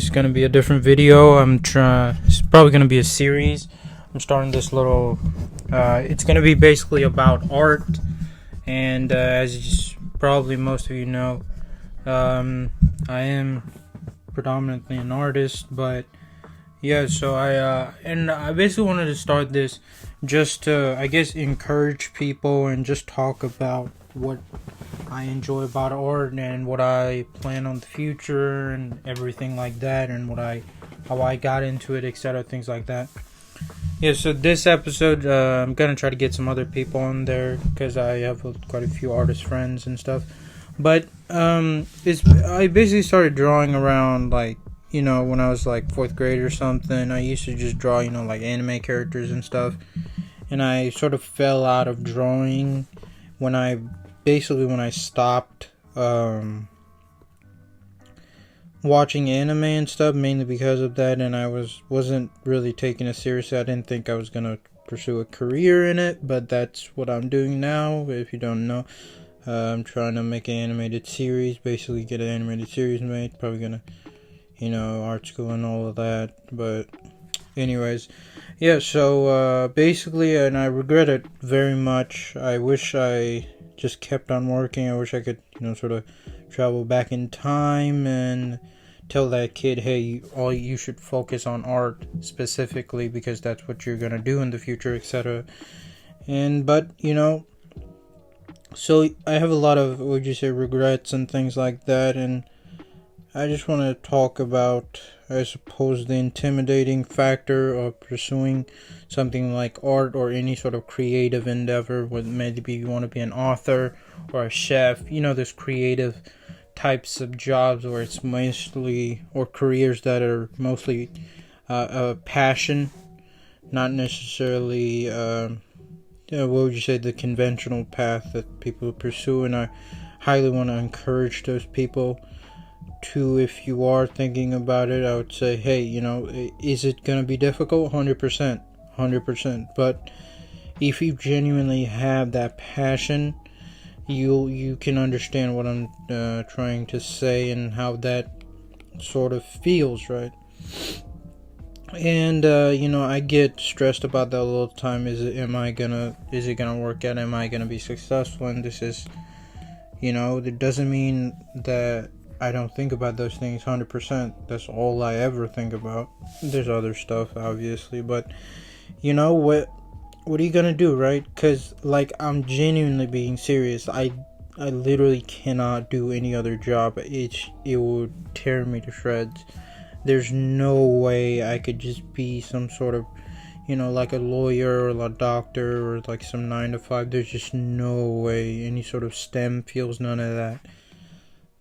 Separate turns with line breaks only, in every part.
It's gonna be a different video. It's probably gonna be a series. I'm starting this little. It's gonna be basically about art, and as probably most of you know, I am predominantly an artist. But yeah, so I basically wanted to start this just to, I guess, encourage people and just talk about what I enjoy about art and what I plan on the future and everything like that, and how I got into it, etc., things like that. Yeah, so this episode, I'm gonna try to get some other people on there because I have quite a few artist friends and stuff. But I basically started drawing around when I was like fourth grade or something. I used to just draw like anime characters and stuff, and I sort of fell out of drawing when I stopped watching anime and stuff, mainly because of that, and I wasn't really taking it seriously. I didn't think I was gonna pursue a career in it, but that's what I'm doing now. If you don't know, I'm trying to make an animated series, basically get an animated series made. Probably gonna, art school and all of that. But anyways, yeah. So basically, and I regret it very much. I wish I just kept on working. I wish I could, sort of travel back in time and tell that kid, hey, all you should focus on art specifically because that's what you're gonna do in the future, etc. But so I have a lot of, would you say, regrets and things like that, and I just want to talk about, I suppose, the intimidating factor of pursuing something like art or any sort of creative endeavor. Maybe you want to be an author or a chef, there's creative types of jobs where it's mostly, or careers that are mostly a passion, not necessarily, what would you say, the conventional path that people pursue. And I highly want to encourage those people to, if you are thinking about it, I would say, hey, is it going to be difficult? 100%. But if you genuinely have that passion, you can understand what I'm trying to say and how that sort of feels, right? And I get stressed about that all the time. Is it gonna work out? Am I gonna be successful? And this is, it doesn't mean that I don't think about those things 100%. That's all I ever think about. There's other stuff, obviously, but what are you gonna do, right? Because I'm genuinely being serious. I literally cannot do any other job. It would tear me to shreds. There's no way I could just be some sort of, like a lawyer or a doctor or like some 9 to 5. There's just no way. Any sort of STEM fields, none of that.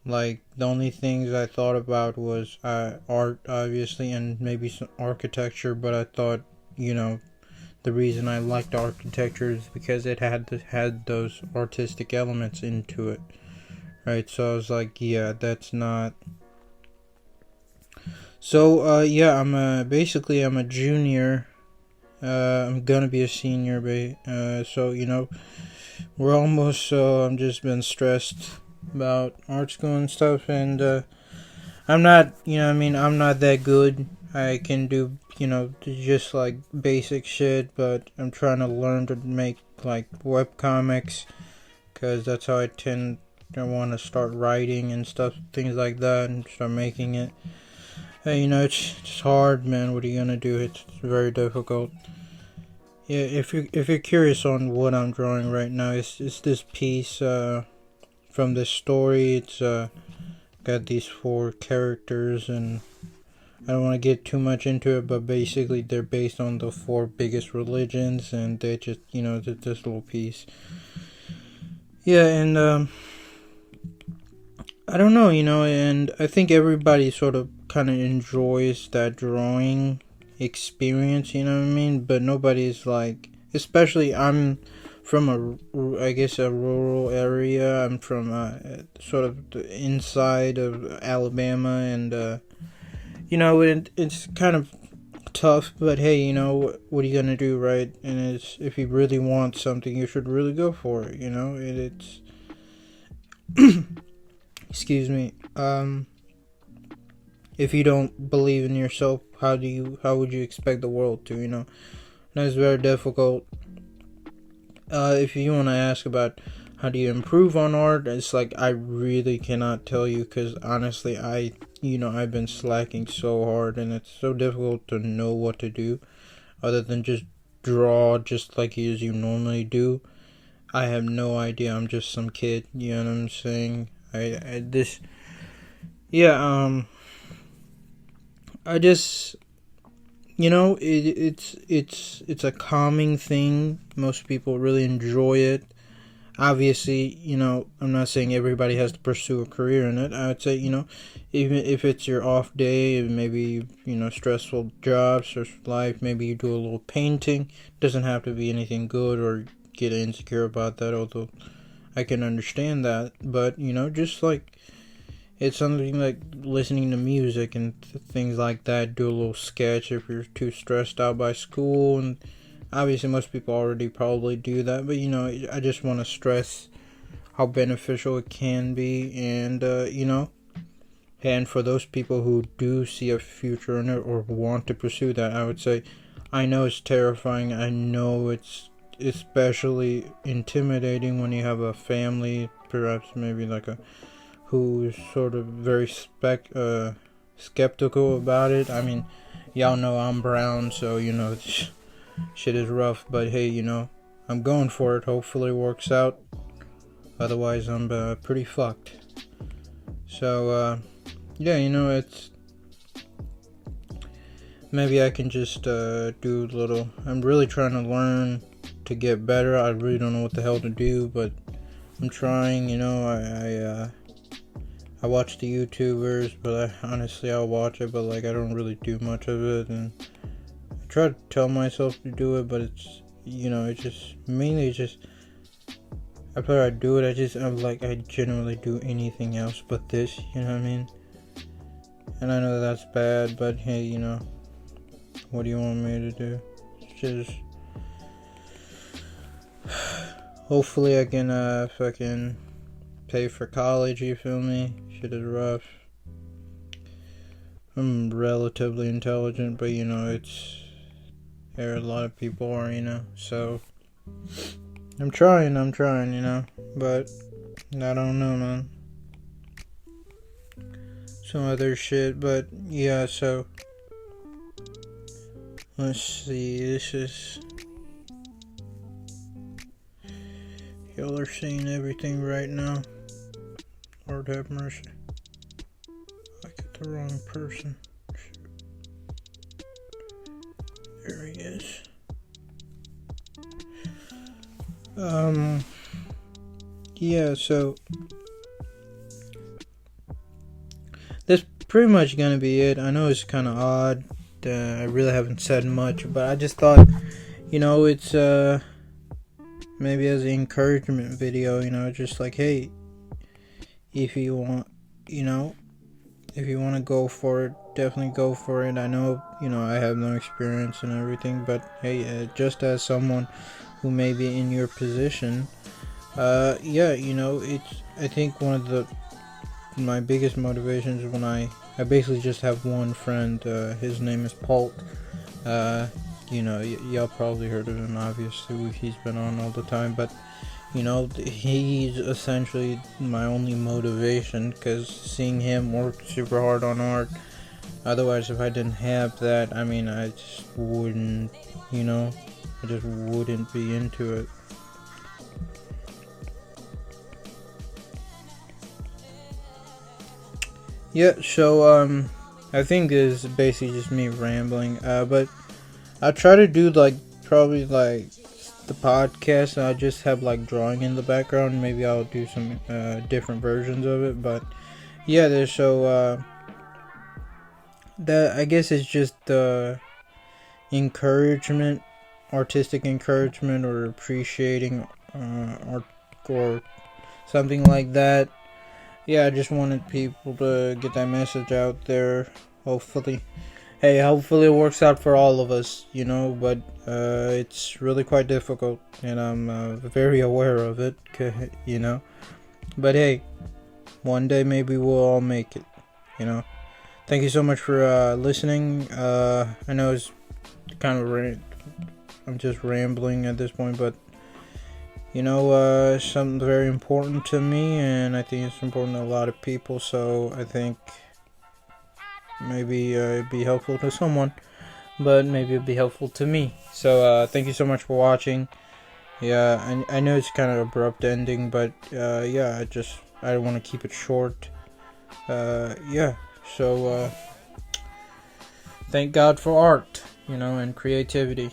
Like, the only things I thought about was art, obviously, and maybe some architecture, but I thought, the reason I liked architecture is because it had those artistic elements into it, right? So I was like, yeah, that's not. So yeah, I'm a junior. I'm gonna be a senior, so we're almost. So I'm just been stressed about art school and stuff, and I'm not. I'm not that good. I can do, just like basic shit, but I'm trying to learn to make like web comics because that's how I want to start writing and stuff, things like that, and start making it. Hey, it's hard, man. What are you gonna do? It's very difficult. Yeah, if you're curious on what I'm drawing right now, it's this piece from this story. It's got these 4 characters, and I don't want to get too much into it, but basically they're based on the 4 biggest religions, and they just, this little piece. Yeah, and I don't know, and I think everybody sort of kind of enjoys that drawing experience, you know what I mean? But nobody's like, especially I'm from I guess a rural area. I'm from sort of the inside of Alabama, and it's kind of tough, but hey, what are you gonna do, right? And if you really want something, you should really go for it, it's excuse me. if you don't believe in yourself, how would you expect the world to, That's very difficult. If you want to ask about how do you improve on art, it's like I really cannot tell you, because honestly, I've been slacking so hard, and it's so difficult to know what to do other than just draw just like you normally do. I have no idea. I'm just some kid. You know what I'm saying? I just, it's a calming thing. Most people really enjoy it. Obviously, I'm not saying everybody has to pursue a career in it. I would say, even if it's your off day, maybe, stressful jobs or life, maybe you do a little painting. Doesn't have to be anything good or get insecure about that, although I can understand that. But, just like, it's something like listening to music and things like that. Do a little sketch if you're too stressed out by school. And obviously most people already probably do that. But, I just want to stress how beneficial it can be. And, and for those people who do see a future in it or want to pursue that, I would say, I know it's terrifying. I know it's especially intimidating when you have a family, perhaps maybe like who's sort of very skeptical about it. I mean, y'all know I'm brown, so shit is rough. But hey, I'm going for it. Hopefully it works out. Otherwise, I'm pretty fucked. So it's maybe I can just do a little. I'm really trying to learn to get better. I really don't know what the hell to do, but I'm trying. I watch the YouTubers, but I'll watch it, but like I don't really do much of it, and I try to tell myself to do it, but it's it's just mainly just after I do it, I generally do anything else but this, you know what I mean? And I know that's bad, but hey, what do you want me to do? It's just hopefully I can fucking pay for college, you feel me? Shit is rough. I'm relatively intelligent, but there are a lot of people are, so I'm trying, but I don't know, man. Some other shit, but yeah, so let's see, this is, y'all are seeing everything right now. Lord have mercy. I got the wrong person. There he is. Yeah, so that's pretty much gonna be it. I know it's kind of odd. I really haven't said much, but I just thought, it's maybe as an encouragement video, just like, hey, if you want, if you want to go for it, definitely go for it. I know, I have no experience and everything, but hey, just as someone who may be in your position, I think one of my biggest motivations when I basically just have one friend, his name is Paul. Y'all probably heard of him, obviously, he's been on all the time, but he's essentially my only motivation, because seeing him work super hard on art, otherwise if I didn't have that, I mean, I just wouldn't, I just wouldn't be into it. Yeah, so I think this is basically just me rambling, but I try to do probably the podcast, and I just have drawing in the background. Maybe I'll do some different versions of it, but yeah, there's that I guess it's just encouragement, artistic encouragement, or appreciating art or something like that. Yeah, I just wanted people to get that message out there. Hopefully it works out for all of us, but it's really quite difficult, and I'm very aware of it, but hey, one day maybe we'll all make it, thank you so much for listening. I know it's kind of I'm just rambling at this point, but something very important to me, and I think it's important to a lot of people. So I think maybe it'd be helpful to someone, but maybe it'd be helpful to me. So thank you so much for watching. Yeah, I know it's kind of abrupt ending, but yeah, I don't want to keep it short. Yeah, so thank God for art, and creativity.